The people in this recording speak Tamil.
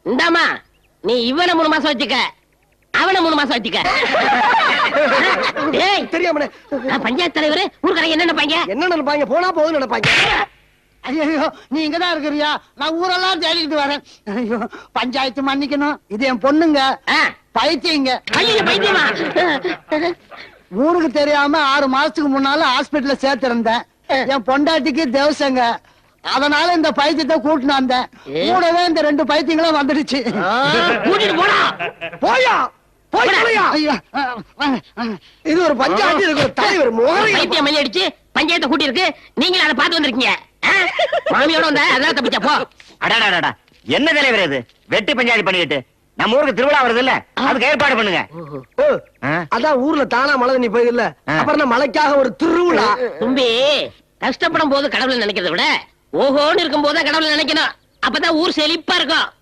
இந்தாமா நீ இவனை 3 மாசம் வச்சுக்க, அவனை 3 மாசம் வச்சுக்க. டேய் தெரியாமனே பஞ்சாயத்து தலைவர் ஊர்க்காரங்க என்ன நினைப்பாங்க? என்ன நினைப்பாங்க? போனா போகுதுன்னு நினைப்பாங்க. ஐயோ நீ இங்கதான் இருக்கிறியா? நான் ஊரெல்லாம் தேடிக்கிட்டு வரேன். ஐயோ பஞ்சாயத்து மன்னிக்கணும், இது என் பொண்ணுங்க. பைத்தியங்க. ஐயோ பைத்தியமா? ஊருக்கு தெரியாம 6 மாசத்துக்கு முன்னால ஹாஸ்பிடல்ல சேர்த்திருந்தேன். என் பொண்டாட்டிக்கு தேவசங்க, அதனால இந்த பைத்தியத்தை கூட்டினு வந்தேன். கூடவே இந்த 2 பைத்தியங்களும் வந்துடுச்சு. கூட்டிட்டு போடா. போயா போயா. ஐயா இது ஒரு பஞ்சாயத்து, இதுக்கு ஒரு தலைவர் முகரை. பைத்தியம் மணி அடிச்சு பஞ்சாயத்தை கூட்டி இருக்கு, நீங்களும் அதை பார்த்து வந்திருக்கீங்க. மாமியோட வந்த அதான் தப்பிச்சா போ. அடாடாடா என்ன தலைவர் இது? வெட்டி பஞ்சாயத்து பண்ணிட்டு நம்ம ஊருக்கு திருவிழா வருது இல்ல, அதுக்கு ஏற்பாடு பண்ணுங்க. அதான் ஊர்ல தானா மழை தண்ணி போயிது இல்ல, அப்புறம் மழைக்காக ஒரு திருவிழா. தும்பி கஷ்டப்படும் போது கடவுளை நினைக்கிறத விட ஓஹோன்னு இருக்கும் போது கடவுளை நினைக்கணும். அப்பதான் ஊர் செழிப்பா இருக்கும்.